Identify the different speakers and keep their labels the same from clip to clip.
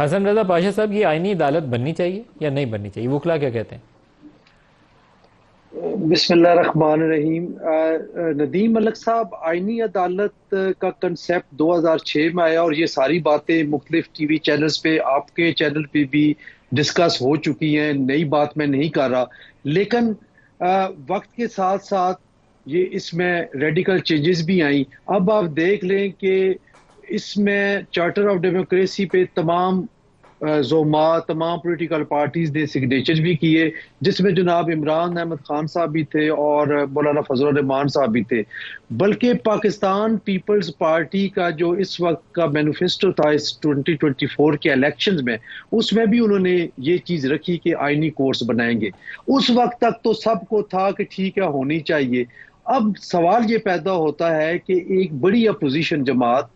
Speaker 1: हसन रजा पाशा साहब, ये आईनी अदालत बननी चाहिए या नहीं बननी चाहिए? वकला क्या कहते हैं?
Speaker 2: बिस्मिल्लाहिर्रहमानिर्रहीम। नदीम मलिक साहब, आईनी अदालत का कंसेप्ट 2006 में आया और ये सारी बातें मुख्तलिफ टीवी चैनल्स पे, आपके चैनल पे भी डिस्कस हो चुकी हैं। नई बात मैं नहीं कर रहा, लेकिन वक्त के साथ साथ ये इसमें रेडिकल चेंजेस भी आई। अब आप देख लें कि इसमें चार्टर ऑफ डेमोक्रेसी पे तमाम जोमा तमाम पॉलिटिकल पार्टीज ने सिग्नेचर भी किए, जिसमें जनाब इमरान अहमद खान साहब भी थे और मौलाना फजल रहमान साहब भी थे। बल्कि पाकिस्तान पीपल्स पार्टी का जो इस वक्त का मैनिफेस्टो था इस 2024 के इलेक्शंस में, उसमें भी उन्होंने ये चीज रखी कि आईनी कोर्स बनाएंगे। उस वक्त तक तो सबको था कि ठीक है, होनी चाहिए। अब सवाल ये पैदा होता है कि एक बड़ी अपोजिशन जमात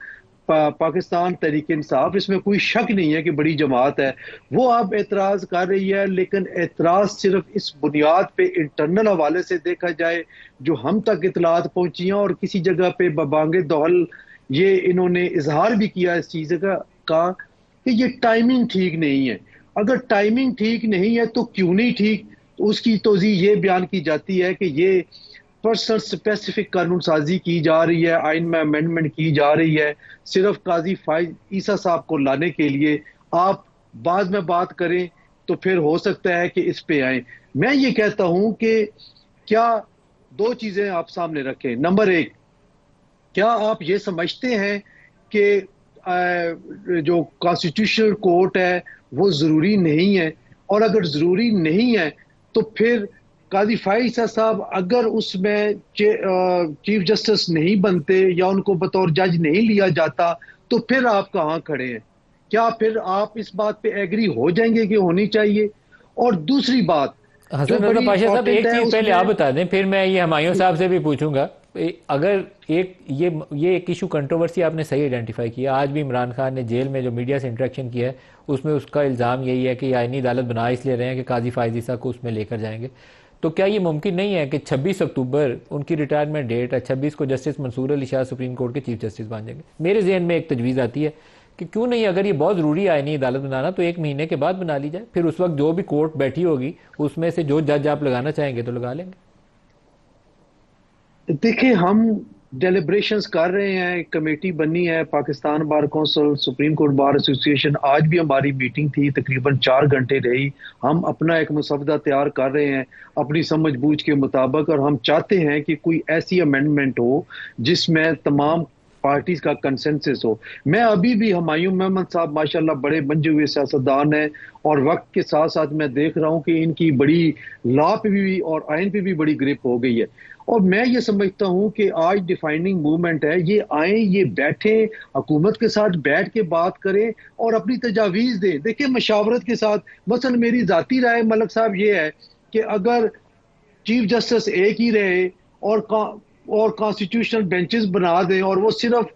Speaker 2: पाकिस्तान तहरीक इंसाफ, इसमें कोई शक नहीं है कि बड़ी जमात है, वो अब एतराज कर रही है। लेकिन एतराज सिर्फ इस बुनियाद पे इंटरनल हवाले से देखा जाए जो हम तक इतलात पहुंची हैं, और किसी जगह पे बबांगे दौहल ये इन्होंने इजहार भी किया इस चीज का कि ये टाइमिंग ठीक नहीं है। अगर टाइमिंग ठीक नहीं है तो क्यों नहीं ठीक? तो उसकी तोजी ये बयान की जाती है कि ये पर्सनल स्पेसिफिक कानून साजी की जा रही है, आइन में अमेंडमेंट की जा रही है, सिर्फ काजी फाइज ईसा साहब को लाने के लिए। आप बाद में बात करें तो फिर हो सकता है कि इस पे आए। मैं ये कहता हूं कि क्या दो चीजें आप सामने रखें। नंबर एक, क्या आप ये समझते हैं कि जो कॉन्स्टिट्यूशनल कोर्ट है वो जरूरी नहीं है? और अगर जरूरी नहीं है तो फिर काजी फाइजा साहब अगर उसमें चीफ जस्टिस नहीं बनते या उनको बतौर जज नहीं लिया जाता, तो फिर आप कहाँ खड़े हैं? क्या फिर आप इस बात पे एग्री हो जाएंगे कि होनी चाहिए? और दूसरी बात जो
Speaker 1: हसन रजा
Speaker 2: बड़ी
Speaker 1: पाशा साहब,
Speaker 2: इंपॉर्टेंट
Speaker 1: एक
Speaker 2: है
Speaker 1: चीज़ पहले आप
Speaker 2: उसमें।
Speaker 1: बता दें, फिर मैं ये हुमायूं साहब से भी पूछूंगा। अगर एक ये एक इशू कंट्रोवर्सी आपने सही आइडेंटिफाई किया। आज भी इमरान खान ने जेल में जो मीडिया से इंटरेक्शन किया है उसमें उसका इल्ज़ाम यही है कि आईनी अदालत बना इसलिए रहे हैं कि काजी फायज ईसा को उसमें लेकर जाएंगे। तो क्या ये मुमकिन नहीं है कि 26 अक्टूबर उनकी रिटायरमेंट डेट है, 26 को justice Mansoor Ali Shah supreme court के चीफ जस्टिस बन जाएंगे? मेरे जहन में एक तजवीज़ आती है कि क्यों नहीं, अगर ये बहुत ज़रूरी आईनी अदालत बनाना तो 1 महीने के बाद बना ली जाए। फिर उस वक्त जो भी कोर्ट बैठी होगी उसमें से जो जज आप लगाना चाहेंगे तो लगा लेंगे।
Speaker 2: देखिए, हम डेलिब्रेशंस कर रहे हैं, एक कमेटी बनी है, Pakistan bar council, supreme court bar association. आज भी हमारी मीटिंग थी, तकरीबन 4 घंटे रही। हम अपना एक मसवदा तैयार कर रहे हैं अपनी समझ बूझ के मुताबिक, और हम चाहते हैं कि कोई ऐसी अमेंडमेंट हो जिसमें तमाम पार्टीज का कंसेंसस हो। मैं अभी भी हुमायूं मोहम्मद साहब माशाल्लाह बड़े मंजे हुए सियासतदान हैं, और वक्त के साथ साथ मैं देख रहा हूं कि इनकी बड़ी लॉ पे भी और आइन पे भी बड़ी ग्रिप हो गई है। और मैं ये समझता हूं कि आज डिफाइनिंग मूवमेंट है, ये आए, ये बैठे, हुकूमत के साथ बैठ के बात करें और अपनी तजावीज दें। देखिए, मशावरत के साथ, मसलन मेरी जाती राय मलिक साहब ये है कि अगर चीफ जस्टिस एक ही रहे और कॉन्स्टिट्यूशनल बेंचेस बना दें और वो सिर्फ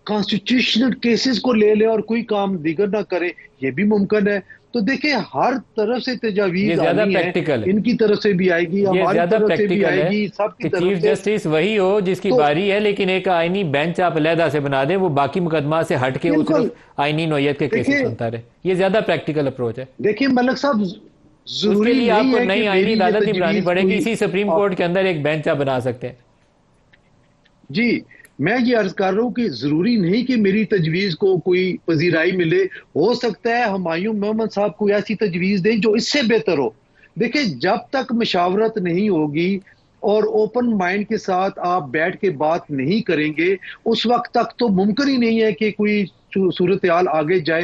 Speaker 2: कॉन्स्टिट्यूशनल केसेस को ले ले और कोई काम दीगर ना करे, ये भी मुमकिन है। तो देखिए, हर तरफ से
Speaker 1: ये
Speaker 2: तजावीज
Speaker 1: ज़्यादा
Speaker 2: आनी है,
Speaker 1: प्रैक्टिकल है।
Speaker 2: इनकी तरफ से भी आएगी,
Speaker 1: ये
Speaker 2: हमारी
Speaker 1: ज़्यादा
Speaker 2: तरफ से भी
Speaker 1: प्रैक्टिकल है
Speaker 2: आएगी, सबकी
Speaker 1: कि
Speaker 2: तरफ
Speaker 1: चीफ
Speaker 2: से।
Speaker 1: जस्टिस वही हो जिसकी
Speaker 2: तो
Speaker 1: बारी है, लेकिन एक आईनी बेंच आप अलहदा से बना दें, वो बाकी मुकदमा से हट के वो
Speaker 2: बिल्कुल।
Speaker 1: सिर्फ आईनी नौयत के केसेस
Speaker 2: देखिए
Speaker 1: सुनता रहे। ये ज़्यादा प्रैक्टिकल अप्रोच है।
Speaker 2: देखिए मलिक साहब,
Speaker 1: उसके
Speaker 2: जरूरी
Speaker 1: लिए
Speaker 2: नहीं
Speaker 1: आपको
Speaker 2: है कि
Speaker 1: नई आईनी
Speaker 2: मेरी ये
Speaker 1: अदालत नहीं बनानी
Speaker 2: तजवीज
Speaker 1: पड़ेगी,
Speaker 2: कोई
Speaker 1: इसी सुप्रीम
Speaker 2: आप।
Speaker 1: कोर्ट के अंदर एक बेंच आप बना सकते हैं।
Speaker 2: जी, मैं ये अर्ज कर रहा हूं कि जरूरी नहीं कि मेरी तजवीज को कोई पजीराई मिले। हो सकता है हुमायूं मोहम्मद साहब कोई ऐसी तजवीज दें जो इससे बेहतर हो। देखिए, जब तक मशावरत नहीं होगी और ओपन माइंड के साथ आप बैठ के बात नहीं करेंगे, उस वक्त तक तो मुमकिन ही नहीं है कि कोई सूरत हाल आगे जाए।